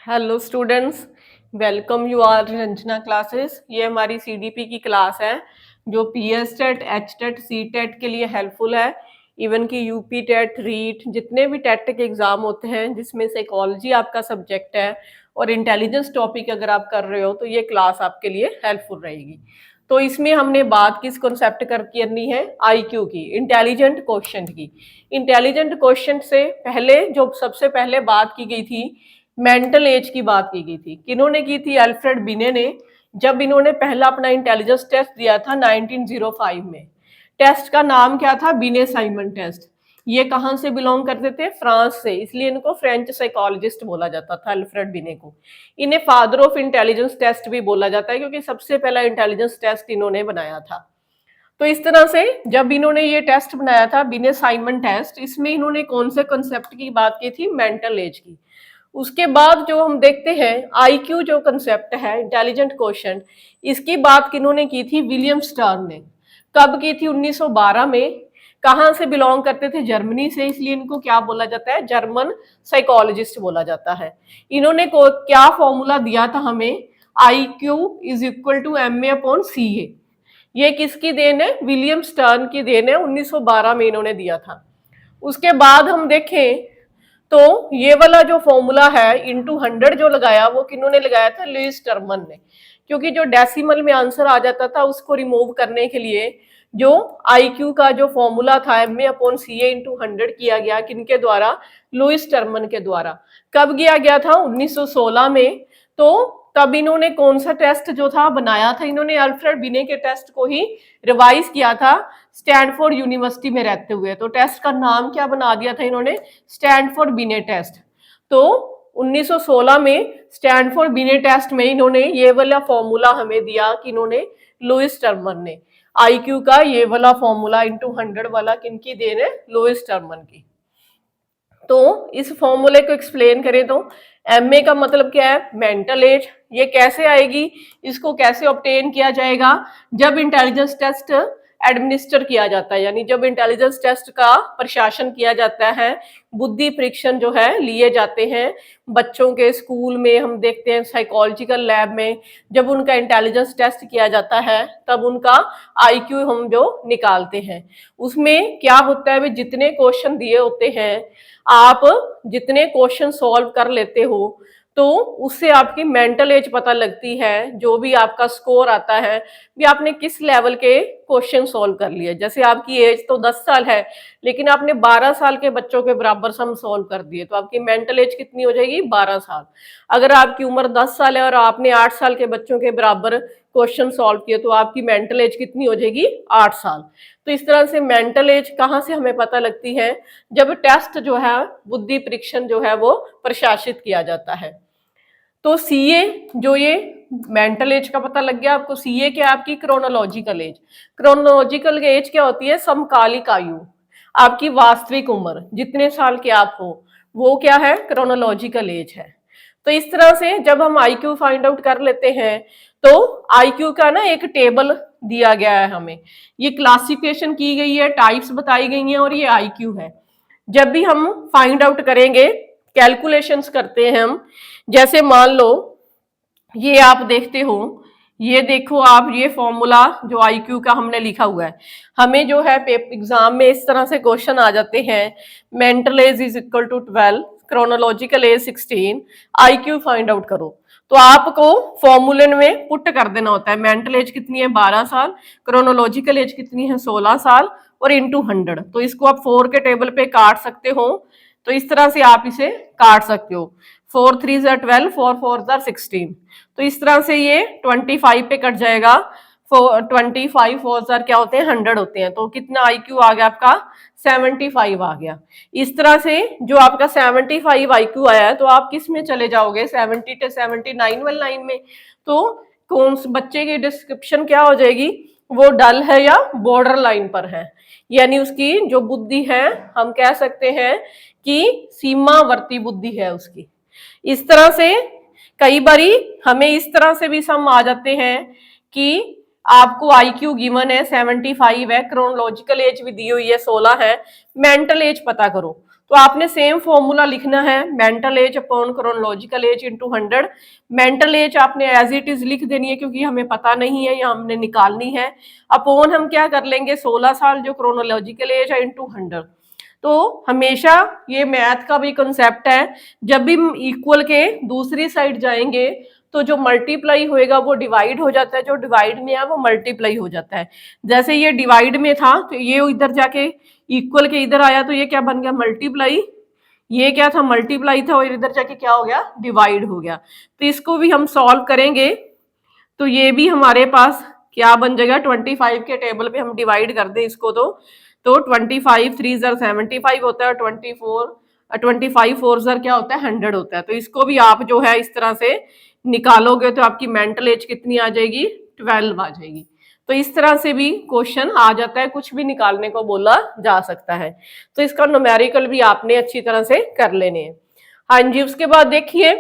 Hello students, welcome you are Ranjana classes. ये हमारी CDP की क्लास है जो PS TET, H TET, C TET के लिए हेल्पफुल है। इवन कि यूपी टेट, रीट, जितने भी टेट के एग्जाम होते हैं जिसमें साइकोलॉजी आपका सब्जेक्ट है और इंटेलिजेंस टॉपिक अगर आप कर रहे हो तो ये क्लास आपके लिए हेल्पफुल रहेगी। तो इसमें हमने बात किस कॉन्सेप्ट करनी है? आईक्यू की, इंटेलिजेंट क्वेश्चन की। इंटेलिजेंट क्वेश्चन से पहले जो सबसे पहले बात की गई थी, मेंटल एज की बात की गई थी। किन्होंने की थी? अल्फ्रेड बिने ने, जब इन्होंने पहला अपना इंटेलिजेंस टेस्ट दिया था 1905 में। टेस्ट का नाम क्या था? बिने साइमन टेस्ट। ये कहाँ से बिलोंग करते थे? फ्रांस से, इसलिए इनको फ्रेंच साइकोलॉजिस्ट बोला जाता था, अल्फ्रेड बिने को। इन्हें फादर ऑफ इंटेलिजेंस टेस्ट भी बोला जाता है क्योंकि सबसे पहला इंटेलिजेंस टेस्ट इन्होंने बनाया था। तो इस तरह से जब इन्होंने ये टेस्ट बनाया था, बिने साइमन टेस्ट, इसमें इन्होंने कौन से कंसेप्ट की बात की थी? मेंटल एज की। उसके बाद जो हम देखते हैं आईक्यू जो कंसेप्ट है, इंटेलिजेंट क्वेश्चन, इसकी बात किन्होंने की थी? विलियम स्टर्न ने। कब की थी? 1912 में। कहाँ से बिलोंग करते थे? जर्मनी से, इसलिए इनको क्या बोला जाता है? जर्मन साइकोलॉजिस्ट बोला जाता है। इन्होंने को क्या फॉर्मूला दिया था हमें? I Q is equal to M A upon C A. ये किसकी देन है? विलियम स्टर्न की देन है। 1912 में इन्होंने दिया था। उसके बाद हम देखें तो ये वाला जो फॉर्मूला है इंटू 100 जो लगाया, वो किन्होंने लगाया था? लुईस टर्मन ने। क्योंकि जो डेसिमल में आंसर आ जाता था उसको रिमूव करने के लिए जो आईक्यू का जो फॉर्मूला था M A upon C A into 100 किया गया, किनके द्वारा? लुईस टर्मन के द्वारा। कब किया गया था? 1916 में। तो तब इन्होंने कौन सा टेस्ट जो था बनाया था? इन्होंने अल्फ्रेड बिने के टेस्ट को ही रिवाइज किया था स्टैनफोर्ड यूनिवर्सिटी में रहते हुए। तो टेस्ट का नाम क्या बना दिया था इन्होंने? स्टैनफोर्ड बिने टेस्ट। तो 1916 में स्टैनफोर्ड बिने टेस्ट में इन्होंने ये वाला फॉर्मूला हमें दिया कि इन्होंने लुईस टर्मन ने। आईक्यू का ये वाला फॉर्मूला इंटू 100 वाला किनकी देन है? लुईस टर्मन की। तो इस फॉर्मूले को एक्सप्लेन करें तो एम ए का मतलब क्या है? Mental as. ये कैसे आएगी? इसको कैसे ऑब्टेन किया जाएगा? जब इंटेलिजेंस टेस्ट एडमिनिस्टर किया जाता है, यानी जब इंटेलिजेंस टेस्ट का प्रशासन किया जाता है, बुद्धि परीक्षण जो है लिए जाते हैं बच्चों के स्कूल में, हम देखते हैं साइकोलॉजिकल लैब में, जब उनका इंटेलिजेंस टेस्ट किया जाता है तब उनका आईक्यू हम जो निकालते हैं, उसमें क्या होता है? वे जितने क्वेश्चन दिए होते हैं, आप जितने क्वेश्चन सॉल्व कर लेते हो तो उससे आपकी मेंटल एज पता लगती है। जो भी आपका स्कोर आता है भी आपने किस लेवल के क्वेश्चन सॉल्व कर लिए। जैसे आपकी एज तो 10 साल है लेकिन आपने 12 साल के बच्चों के बराबर सम सॉल्व कर दिए तो आपकी मेंटल एज कितनी हो जाएगी? 12 साल। अगर आपकी उम्र 10 साल है और आपने 8 साल के बच्चों के बराबर क्वेश्चन सॉल्व किए तो आपकी मेंटल एज कितनी हो जाएगी? 8 साल। तो इस तरह से मेंटल एज कहाँ से हमें पता लगती है? जब टेस्ट जो है, बुद्धि परीक्षण जो है वो प्रशासित किया जाता है। तो सीए, जो ये मेंटल एज का पता लग गया आपको। सीए क्या? आपकी क्रोनोलॉजिकल एज। क्रोनोलॉजिकल एज क्या होती है? समकालिक आयु, आपकी वास्तविक उम्र, जितने साल के आप हो वो क्या है? क्रोनोलॉजिकल एज है। तो इस तरह से जब हम आईक्यू फाइंड आउट कर लेते हैं तो आईक्यू का ना एक टेबल दिया गया है हमें, ये क्लासिफिकेशन की गई है, टाइप्स बताई गई हैं और ये आईक्यू है। जब भी हम फाइंड आउट करेंगे, कैलकुलेशंस करते हैं हम, जैसे मान लो ये आप देखते हो, ये देखो आप, ये फॉर्मूला जो आईक्यू का हमने लिखा हुआ है, हमें जो है एग्जाम में इस तरह से क्वेश्चन आ जाते हैं, mental age is equal to 12, chronological age 16, IQ find out करो। तो आपको फॉर्मूले में पुट कर देना होता है, मेंटल एज कितनी है? 12 साल, क्रोनोलॉजिकल एज कितनी है? 16 साल, और इंटू 100। तो इसको आप 4 के टेबल पे काट सकते हो। तो इस तरह से आप इसे काट सकते हो। 4 3 12, 4 4 16। तो इस तरह से ये 25 पे कट जाएगा। 25 4 क्या होते हैं? 100 होते हैं। तो कितना आईक्यू आ गया आपका? 75 आ गया। इस तरह से जो आपका 75 आईक्यू आया है तो आप किस में चले जाओगे? 70 से 79 वाली लाइन में। तो कौन से बच्चे की डिस्क्रिप्शन क्या हो जाएगी? वो डल है या बॉर्डर लाइन पर है, यानी उसकी जो बुद्धि है हम कह सकते हैं कि सीमावर्ती बुद्धि है उसकी। इस तरह से कई बारी हमें इस तरह से भी सम आ जाते हैं कि आपको IQ गिवन है 75 है, क्रोनोलॉजिकल एज भी दी हुई है 16 है, मेंटल एज पता करो। तो आपने सेम फॉर्मूला लिखना है, mental as upon chronological age into 100। Mental as आपने एज इट इज लिख देनी है क्योंकि हमें पता नहीं है, या हमने निकालनी है। अपॉन हम क्या कर लेंगे, 16 साल जो क्रोनोलॉजिकल एज है इंटू 100। तो हमेशा ये मैथ का भी कंसेप्ट है, जब भी हम इक्वल के दूसरी साइड जाएंगे तो जो मल्टीप्लाई होएगा वो डिवाइड हो जाता है, जो डिवाइड में है वो मल्टीप्लाई हो जाता है। जैसे ये डिवाइड में था तो ये इधर जाके इक्वल के इधर आया तो ये क्या बन गया, मल्टीप्लाई। ये क्या था, मल्टीप्लाई था, और इधर जाके क्या हो गया, डिवाइड हो गया। तो इसको भी हम सॉल्व करेंगे तो ये भी हमारे पास क्या बन जाएगा, 25 के टेबल पे हम डिवाइड कर दें इसको तो 25 3 ज़र 75 होता है, 25 4 ज़र क्या होता है, 100 होता है। तो इसको भी आप जो है इस तरह से निकालोगे तो आपकी मेंटल एज कितनी आ जाएगी, 12 आ जाएगी। तो इस तरह से भी क्वेश्चन आ जाता है, कुछ भी निकालने को बोला जा सकता है। तो इसका न्यूमेरिकल भी आपने अच्छी तरह से कर लेने हैं। हाँ जी, उसके बाद देखिए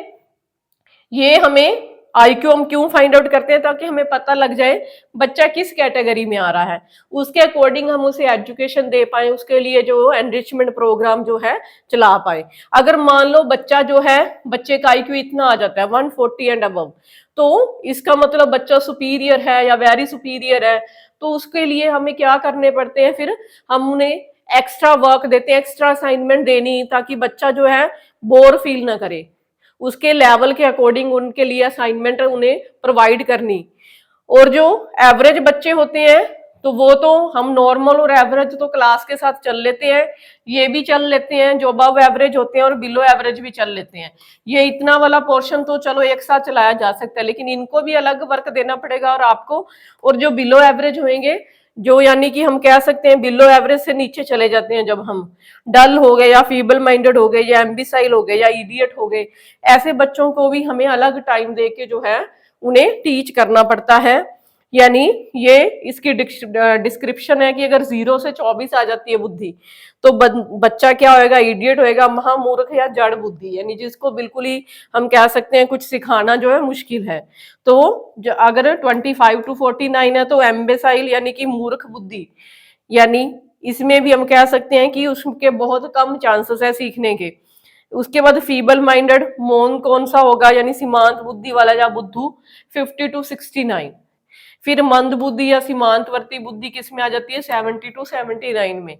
ये हमें IQ हम क्यों फाइंड आउट करते हैं, ताकि हमें पता लग जाए बच्चा किस कैटेगरी में आ रहा है, उसके अकॉर्डिंग हम उसे एजुकेशन दे पाए, उसके लिए जो एनरिचमेंट प्रोग्राम जो है चला पाए। अगर मान लो बच्चा जो है, बच्चे का IQ इतना आ जाता है 140 एंड अबव, तो इसका मतलब बच्चा सुपीरियर है या वेरी सुपीरियर है। तो उसके लिए हमें क्या करने पड़ते हैं, फिर हम उन्हें एक्स्ट्रा वर्क देते हैं, एक्स्ट्रा असाइनमेंट देनी, ताकि बच्चा जो है बोर फील ना करे। उसके लेवल के अकॉर्डिंग उनके लिए असाइनमेंट उन्हें प्रोवाइड करनी। और जो एवरेज बच्चे होते हैं तो वो तो हम नॉर्मल और एवरेज तो क्लास के साथ चल लेते हैं, ये भी चल लेते हैं, जो अबव एवरेज होते हैं और बिलो एवरेज भी चल लेते हैं। ये इतना वाला पोर्शन तो चलो एक साथ चलाया जा सकता है, लेकिन इनको भी अलग वर्क देना पड़ेगा और आपको। और जो बिलो एवरेज होंगे, जो यानी कि हम कह सकते हैं बिलो एवरेज से नीचे चले जाते हैं, जब हम डल हो गए या फीबल माइंडेड हो गए या एम्बिसाइल हो गए या इडियट हो गए, ऐसे बच्चों को भी हमें अलग टाइम दे के जो है उन्हें टीच करना पड़ता है। यानी ये इसकी डिस्क्रिप्शन है कि अगर 0 से 24 आ जाती है बुद्धि तो बच्चा क्या होएगा, इडियट होएगा, महामूर्ख या जड़ बुद्धि, यानी जिसको बिल्कुल ही हम कह सकते हैं कुछ सिखाना जो है मुश्किल है। तो अगर 25 to 49 है तो एम्बेसाइल यानी कि मूर्ख बुद्धि, यानी इसमें भी हम कह सकते हैं कि उसके बहुत कम चांसेस है सीखने के। उसके बाद फीबल माइंडेड मौन कौन सा होगा, यानी सीमांत बुद्धि वाला या बुद्धू, 50 to 69। फिर मंद बुद्धि या सीमांतवर्ती बुद्धि किस में आ जाती है, 70 to 79 में।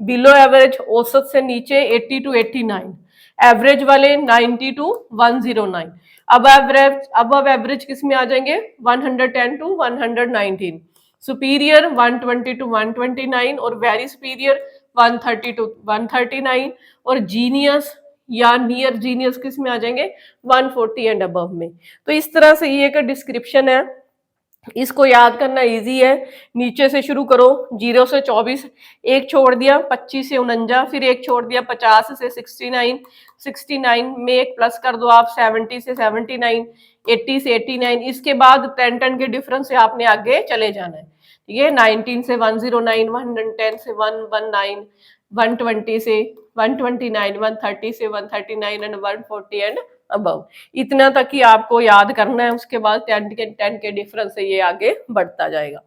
बिलो एवरेज औसत से नीचे 80 to 89, एवरेज वाले 90 to 109। अब एवरेज किस में आ जाएंगे, 110 to 119। सुपीरियर 120 to 129 और वेरी सुपीरियर 130 to 139। और जीनियस या नियर जीनियस किस में आ जाएंगे, 140 एंड अबव में। तो इस तरह से ये एक डिस्क्रिप्शन है, इसको याद करना इजी है। नीचे से शुरू करो, 0 से 24, एक छोड़ दिया 25 से 49, फिर एक छोड़ दिया 50 से 69, 69 में एक प्लस कर दो आप 70 से 79, 80 से 89। इसके बाद 10 के डिफरेंस से आपने आगे चले जाना है, ठीक है। 19 से 109, 110 से 119, 120 से 129, 130 से 139 एंड 140 एंड अबव। इतना तक ही आपको याद करना है, उसके बाद 10 के डिफरेंस से ये आगे बढ़ता जाएगा।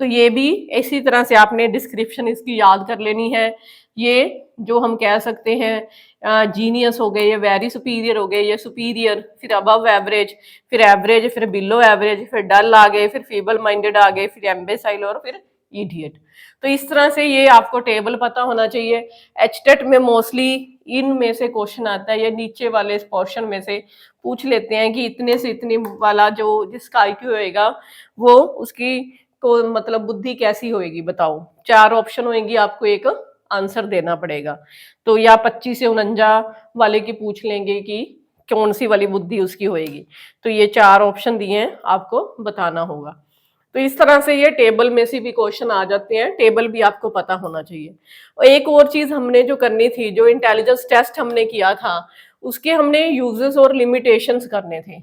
तो ये भी इसी तरह से आपने डिस्क्रिप्शन इसकी याद कर लेनी है। ये जो हम कह सकते हैं जीनियस हो गए, ये वेरी सुपीरियर हो गए, ये सुपीरियर, फिर अबव एवरेज, फिर एवरेज, फिर बिलो एवरेज, फिर डल आ गए, फिर फीबल माइंडेड आ गए, फिर एम्बेसाइल और फिर इडियट। तो इस तरह से ये आपको टेबल पता होना चाहिए। एचटेट में मोस्टली इनमें से क्वेश्चन आता है, ये नीचे वाले इस पोर्शन में से पूछ लेते हैं कि इतने से इतने वाला जो जिसका IQ होएगा वो उसकी को मतलब बुद्धि कैसी होएगी बताओ। 4 ऑप्शन होंगी, आपको एक आंसर देना पड़ेगा। तो या 25 से 49 वाले की पूछ लेंगे कि कौन सी वाली बुद्धि उसकी होएगी। तो ये 4 ऑप्शन दिए हैं, आपको बताना होगा। तो इस तरह से ये टेबल में से भी क्वेश्चन आ जाते हैं, टेबल भी आपको पता होना चाहिए। और एक और चीज हमने जो करनी थी, जो इंटेलिजेंस टेस्ट हमने किया था उसके हमने यूजेस और लिमिटेशंस करने थे।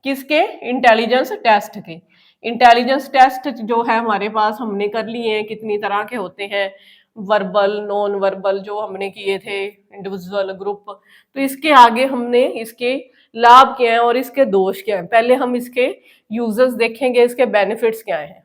किसके, इंटेलिजेंस टेस्ट के। इंटेलिजेंस टेस्ट जो है हमारे पास हमने कर लिए हैं, कितनी तरह के होते हैं, वर्बल, नॉन वर्बल जो हमने किए थे, इंडिविजुअल, ग्रुप। तो इसके आगे हमने इसके लाभ क्या है और इसके दोष क्या है, पहले हम इसके यूजर्स देखेंगे, इसके बेनिफिट्स क्या हैं।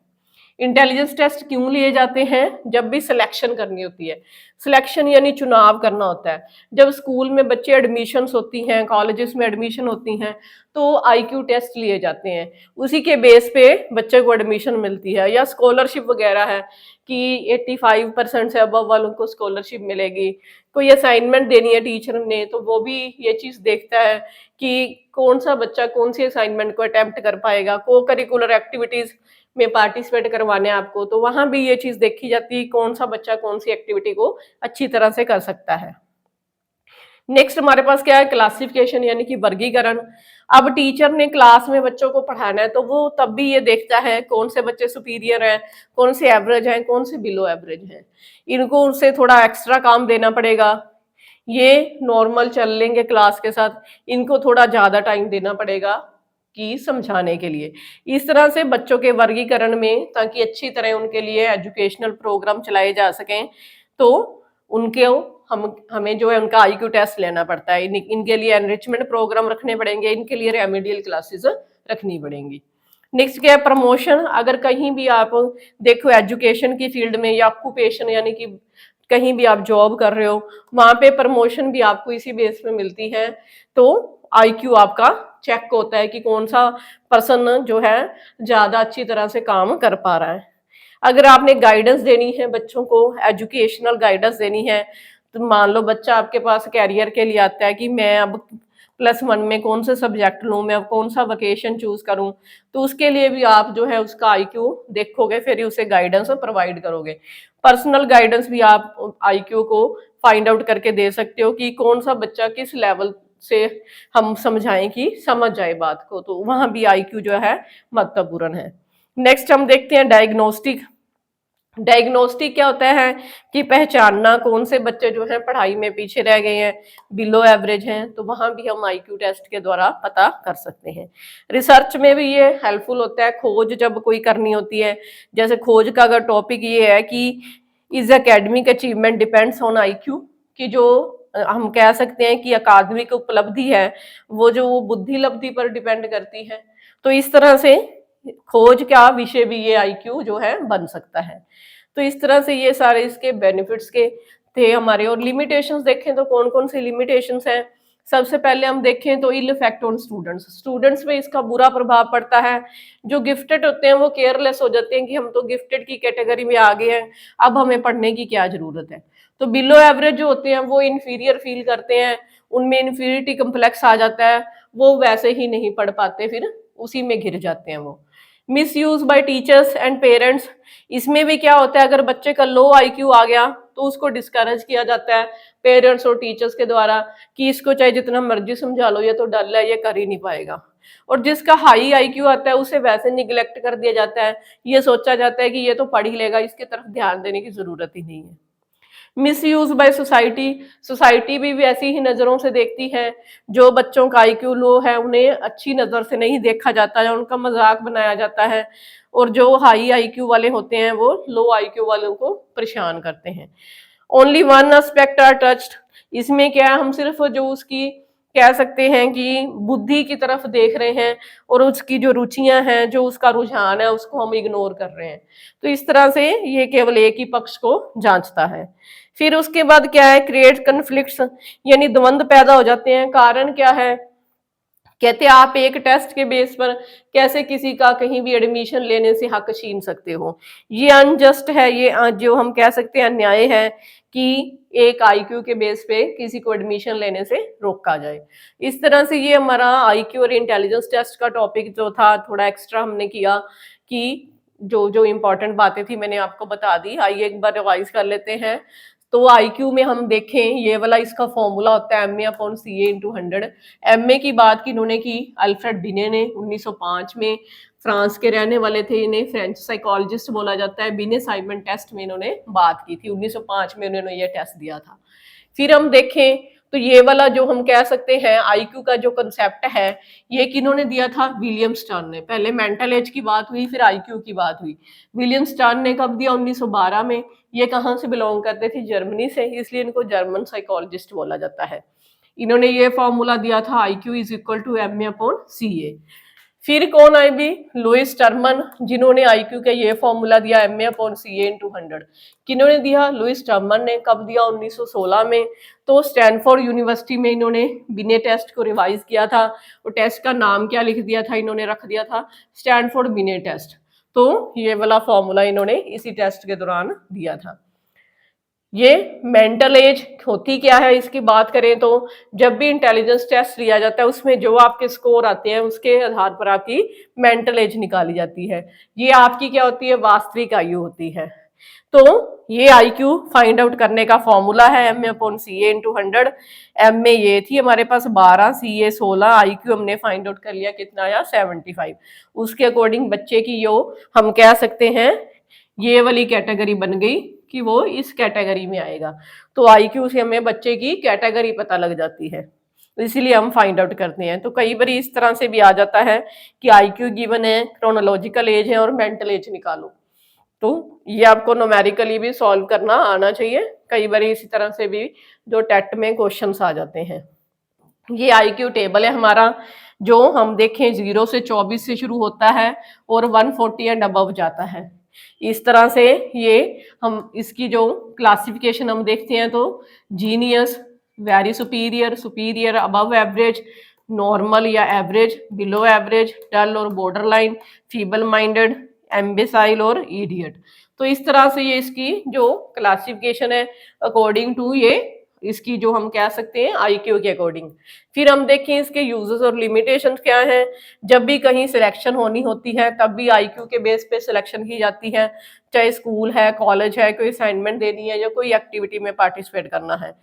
इंटेलिजेंस टेस्ट क्यों लिए जाते हैं? जब भी सिलेक्शन करनी होती है, सिलेक्शन यानी चुनाव करना होता है। जब स्कूल में बच्चे एडमिशन्स होती हैं, कॉलेजेस में एडमिशन होती हैं, तो आईक्यू टेस्ट लिए जाते हैं। उसी के बेस पे बच्चे को एडमिशन मिलती है, या स्कॉलरशिप वगैरह है कि 85% से अबव वालों को स्कॉलरशिप मिलेगी। कोई असाइनमेंट देनी है टीचर ने, तो वो भी ये चीज़ देखता है कि कौन सा बच्चा कौन सी असाइनमेंट को अटेम्प्ट कर पाएगा। को करिकुलर एक्टिविटीज़ में पार्टिसिपेट करवाने हैं आपको, तो वहाँ भी ये चीज़ देखी जाती है कौन सा बच्चा कौन सी एक्टिविटी को अच्छी तरह से कर सकता है। नेक्स्ट हमारे पास क्या है? क्लासिफिकेशन यानी कि वर्गीकरण। अब टीचर ने क्लास में बच्चों को पढ़ाना है, तो वो तब भी ये देखता है कौन से बच्चे सुपीरियर हैं, कौन से एवरेज हैं, कौन से बिलो एवरेज हैं। इनको उनसे थोड़ा एक्स्ट्रा काम देना पड़ेगा। ये नॉर्मल चल लेंगे क्लास के साथ, इनको थोड़ा ज्यादा टाइम देना पड़ेगा कि समझाने के लिए। इस तरह से बच्चों के वर्गीकरण में, ताकि अच्छी तरह उनके लिए एजुकेशनल प्रोग्राम चलाए जा सकें, तो उनके हमें जो है उनका आईक्यू टेस्ट लेना पड़ता है। इनके लिए एनरिचमेंट प्रोग्राम रखने पड़ेंगे, इनके लिए रेमेडियल क्लासेस रखनी पड़ेंगी। नेक्स्ट क्या है? प्रमोशन। अगर कहीं भी आप देखो एजुकेशन की फील्ड में या ऑक्यूपेशन यानी कि कहीं भी आप जॉब कर रहे हो, वहां पे प्रमोशन भी आपको इसी बेस पे मिलती है। तो आईक्यू आपका चेक होता है कि कौन सा पर्सन जो है ज्यादा अच्छी तरह से काम कर पा रहा है। अगर आपने गाइडेंस देनी है बच्चों को, एजुकेशनल गाइडेंस देनी है, तो मान लो बच्चा आपके पास कैरियर के लिए आता है कि मैं अब +1 में कौन से सब्जेक्ट लूँ, मैं अब कौन सा वोकेशन चूज करूँ, तो उसके लिए भी आप जो है उसका आईक्यू देखोगे, फिर ही उसे गाइडेंस प्रोवाइड करोगे। पर्सनल गाइडेंस भी आप आईक्यू को फाइंड आउट करके दे सकते हो कि कौन सा बच्चा किस लेवल से हम समझाएं कि समझ जाए बात को, तो वहां भी आईक्यू जो है महत्वपूर्ण है। नेक्स्ट हम देखते हैं डायग्नोस्टिक। डायग्नोस्टिक क्या होता है कि पहचानना कौन से बच्चे जो हैं पढ़ाई में पीछे रह गए हैं, बिलो एवरेज हैं, तो वहां भी हम आईक्यू टेस्ट के द्वारा पता कर सकते हैं। रिसर्च में भी ये हेल्पफुल होता है, खोज जब कोई करनी होती है। जैसे खोज का अगर टॉपिक ये है कि is academic achievement depends on IQ, कि जो हम कह सकते हैं कि अकादमिक उपलब्धि है वो बुद्धि लब्धि पर डिपेंड करती है। तो इस तरह से खोज का विषय भी ये आईक्यू जो है बन सकता है। तो इस तरह से ये सारे इसके बेनिफिट्स के थे हमारे। और लिमिटेशंस देखें तो कौन कौन सी लिमिटेशंस हैं? सबसे पहले हम देखें तो ill effect on students, students पे इसका बुरा प्रभाव पड़ता है। जो गिफ्टेड होते हैं वो केयरलेस हो जाते हैं कि हम तो गिफ्टेड की कैटेगरी में आ गए हैं, अब हमें पढ़ने की क्या जरूरत है। तो बिलो एवरेज जो होते हैं वो इन्फीरियर फील करते हैं, उनमें इन्फीरियरिटी कम्प्लेक्स आ जाता है, वो वैसे ही नहीं पढ़ पाते, फिर उसी में घिर जाते हैं वो। Miss use by teachers and parents, इसमें भी क्या होता है, अगर बच्चे का लो आईक्यू आ गया तो उसको डिस्करेज किया जाता है पेरेंट्स और टीचर्स के द्वारा कि इसको चाहे जितना मर्जी समझा लो, ये तो डल है, ये कर ही नहीं पाएगा। और जिसका हाई आईक्यू आता है उसे वैसे निगलेक्ट कर दिया जाता है, ये सोचा जाता है कि ये तो पढ़ ही लेगा, इसकी तरफ ध्यान देने की जरूरत ही नहीं है। Miss use by society, society भी ऐसी ही नजरों से देखती है। जो बच्चों का आईक्यू लो है उन्हें अच्छी नजर से नहीं देखा जाता है, उनका मजाक बनाया जाता है। और जो हाई आईक्यू वाले होते हैं वो लो आईक्यू वालों को परेशान करते हैं। Only one aspect are touched, इसमें क्या है, हम सिर्फ जो उसकी कह सकते हैं कि बुद्धि की तरफ देख रहे हैं, और उसकी जो रुचियां हैं, जो उसका रुझान है, उसको हम इग्नोर कर रहे हैं। तो इस तरह से ये केवल एक ही पक्ष को जांचता है। फिर उसके बाद क्या है, क्रिएट कन्फ्लिक्ट्स, यानी द्वंद्व पैदा हो जाते हैं। कारण क्या है? कहते हैं आप एक टेस्ट के बेस पर कैसे किसी का कहीं भी एडमिशन लेने से हक छीन सकते हो। ये अनजस्ट है, ये जो हम कह सकते हैं अन्याय है कि एक आईक्यू के बेस पे किसी को एडमिशन लेने से रोका जाए। इस तरह से ये हमारा आईक्यू और इंटेलिजेंस टेस्ट का टॉपिक जो था थोड़ा एक्स्ट्रा हमने किया, कि जो जो इम्पोर्टेंट बातें थी मैंने आपको बता दी। आइए एक बार रिवाइज कर लेते हैं। तो आईक्यू में हम देखें, ये वाला इसका फॉर्मूला होता है MA/CA/100। एमए की बात किन्होंने की? अल्फ्रेड बिने ने 1905 में। फ्रांस के रहने वाले थे, इन्हें फ्रेंच साइकोलॉजिस्ट बोला जाता है। बिने साइमन टेस्ट में इन्होंने बात की थी, 1905 में उन्होंने ये टेस्ट दिया था। फिर हम देखें तो ये वाला जो हम कह सकते हैं आईक्यू का जो कंसेप्ट है, ये किन्होंने दिया था? विलियम स्टर्न ने। पहले मेंटल एज की बात हुई, फिर आईक्यू की बात हुई। विलियम स्टर्न ने कब दिया? 1912 में। ये कहाँ से बिलोंग करते थे? जर्मनी से, इसलिए इनको जर्मन साइकोलॉजिस्ट बोला जाता है। इन्होंने ये फॉर्मूला दिया था, IQ = MA/CA। फिर कौन आए भी, लुइस टर्मन, जिन्होंने आईक्यू का ये फॉर्मूला दिया MA/CA/100। किन्होंने दिया, लुइस टर्मन ने। कब दिया, 1916 में। तो स्टैनफोर्ड यूनिवर्सिटी में इन्होंने बिनेट टेस्ट को रिवाइज किया था। और टेस्ट का नाम क्या लिख दिया था, इन्होंने रख दिया था स्टैनफोर्ड बिनेट टेस्ट। तो ये वाला फॉर्मूला इन्होंने इसी टेस्ट के दौरान दिया था। ये मेंटल एज होती क्या है, इसकी बात करें तो जब भी इंटेलिजेंस टेस्ट लिया जाता है उसमें जो आपके स्कोर आते हैं उसके आधार पर आपकी मेंटल एज निकाली जाती है। ये आपकी क्या होती है, वास्तविक आयु होती है। तो ये आईक्यू फाइंड आउट करने का फॉर्मूला है MA/CA/100। MA ये थी हमारे पास 12, CA 16, आईक्यू हमने फाइंड आउट कर लिया, कितना आया, 75। उसके अकॉर्डिंग बच्चे की जो हम कह सकते हैं ये वाली कैटेगरी बन गई कि वो इस कैटेगरी में आएगा। तो आईक्यू से हमें बच्चे की कैटेगरी पता लग जाती है, तो इसीलिए हम फाइंड आउट करते हैं। तो कई बार इस तरह से भी आ जाता है कि आईक्यू गिवन है, क्रोनोलॉजिकल एज है और मेंटल एज निकालो। तो ये आपको न्यूमेरिकली भी सॉल्व करना आना चाहिए। कई बार इसी तरह से भी जो टेट में क्वेश्चंस आ जाते हैं। ये आईक्यू टेबल है हमारा, जो हम देखें 0 से 24 से शुरू होता है और 140 एंड अबव जाता है। इस तरह से ये हम इसकी जो क्लासिफिकेशन हम देखते हैं तो genius, very superior, superior, above average, normal या एवरेज, बिलो एवरेज, डल और बॉर्डर लाइन, फीबल माइंडेड, एम्बेसाइल और इडियट। तो इस तरह से ये इसकी जो क्लासिफिकेशन है अकॉर्डिंग टू ये इसकी जो हम कह सकते हैं आईक्यू के अकॉर्डिंग। फिर हम देखें इसके यूजेस और लिमिटेशंस क्या हैं। जब भी कहीं सिलेक्शन होनी होती है तब भी आईक्यू के बेस पे सिलेक्शन की जाती है, चाहे स्कूल है, कॉलेज है, कोई असाइनमेंट देनी है या कोई एक्टिविटी में पार्टिसिपेट करना है।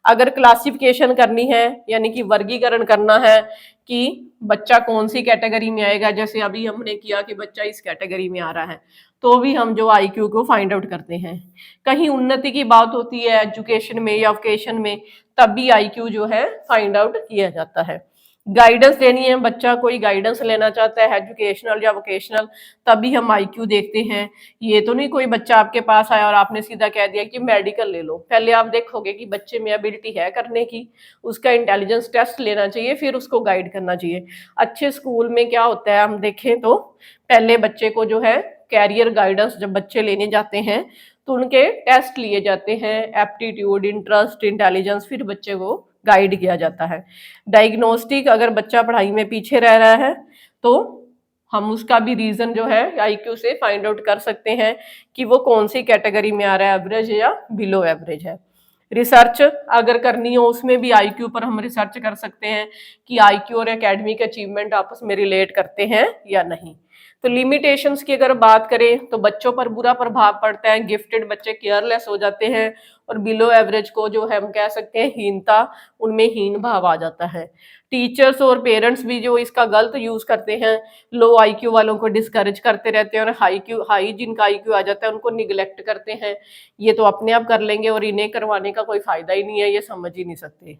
अगर क्लासिफिकेशन करनी है यानी कि वर्गीकरण करना है कि बच्चा कौन सी कैटेगरी में आएगा, जैसे अभी हमने किया कि बच्चा इस कैटेगरी में आ रहा है, तो भी हम जो आईक्यू को फाइंड आउट करते हैं। कहीं उन्नति की बात होती है एजुकेशन में या वोकेशन में, तब भी आईक्यू जो है फाइंड आउट किया जाता है। गाइडेंस देनी है, बच्चा कोई गाइडेंस लेना चाहता है एजुकेशनल या वोकेशनल, तभी हम आईक्यू देखते हैं। ये तो नहीं कोई बच्चा आपके पास आया और आपने सीधा कह दिया कि मेडिकल ले लो। पहले आप देखोगे कि बच्चे में एबिलिटी है करने की, उसका इंटेलिजेंस टेस्ट लेना चाहिए, फिर उसको गाइड करना चाहिए। अच्छे स्कूल में क्या होता है हम देखें तो पहले बच्चे को जो है कैरियर गाइडेंस जब बच्चे लेने जाते हैं तो उनके टेस्ट लिए जाते हैं, एप्टीट्यूड, इंटरेस्ट, इंटेलिजेंस, फिर बच्चे को गाइड किया जाता है। डायग्नोस्टिक, अगर बच्चा पढ़ाई में पीछे रह रहा है तो हम उसका भी रीजन जो है आईक्यू से फाइंड आउट कर सकते हैं कि वो कौन सी कैटेगरी में आ रहा है, एवरेज या बिलो एवरेज है। रिसर्च अगर करनी हो उसमें भी आईक्यू पर हम रिसर्च कर सकते हैं कि आईक्यू और एकेडमिक अचीवमेंट आपस में रिलेट करते हैं या नहीं। तो लिमिटेशंस की अगर बात करें तो बच्चों पर बुरा प्रभाव पड़ता है, गिफ्टेड बच्चे केयरलेस हो जाते हैं और बिलो एवरेज को जो है हम कह सकते हैं हीनता, उनमें हीन भाव आ जाता है। टीचर्स और पेरेंट्स भी जो इसका गलत यूज करते हैं, लो आईक्यू वालों को डिस्करेज करते रहते हैं और हाई जिनका आईक्यू आ जाता है उनको निगलेक्ट करते हैं, ये तो अपने आप कर लेंगे और इन्हें करवाने का कोई फायदा ही नहीं है, ये समझ ही नहीं सकते।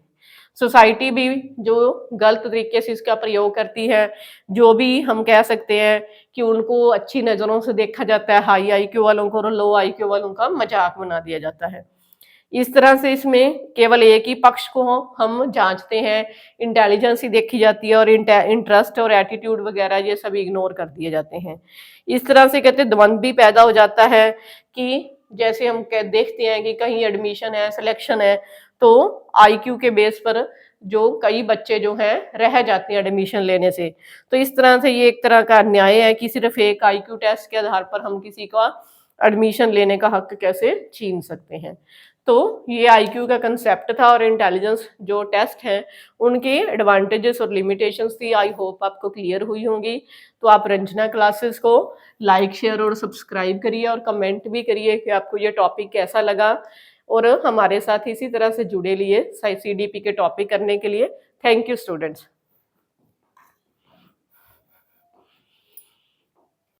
सोसाइटी भी जो गलत तरीके से इसका प्रयोग करती है, जो भी हम कह सकते हैं कि उनको अच्छी नज़रों से देखा जाता है, हाई आईक्यू वालों को और लो आईक्यू वालों का मजाक बना दिया जाता है। इस तरह से इसमें केवल एक ही पक्ष को हम जांचते हैं, इंटेलिजेंस ही देखी जाती है और इंटरेस्ट और एटीट्यूड वगैरह ये सब इग्नोर कर दिए जाते हैं। इस तरह से कहते द्वंद भी पैदा हो जाता है कि जैसे हम देखते हैं कि कहीं एडमिशन है, सिलेक्शन है, तो आईक्यू के बेस पर जो कई बच्चे जो हैं रह जाते हैं एडमिशन लेने से। तो इस तरह से ये एक तरह का अन्याय है कि सिर्फ एक आईक्यू टेस्ट के आधार पर हम किसी का एडमिशन लेने का हक कैसे छीन सकते हैं। तो ये आईक्यू का कंसेप्ट था और इंटेलिजेंस जो टेस्ट हैं उनके एडवांटेजेस और लिमिटेशंस थी। आई होप आपको क्लियर हुई होंगी। तो आप रंजना क्लासेस को लाइक, शेयर और सब्सक्राइब करिए और कमेंट भी करिए कि आपको ये टॉपिक कैसा लगा, और हमारे साथ इसी तरह से जुड़े लिए सीडीपी के टॉपिक करने के लिए। Thank you students.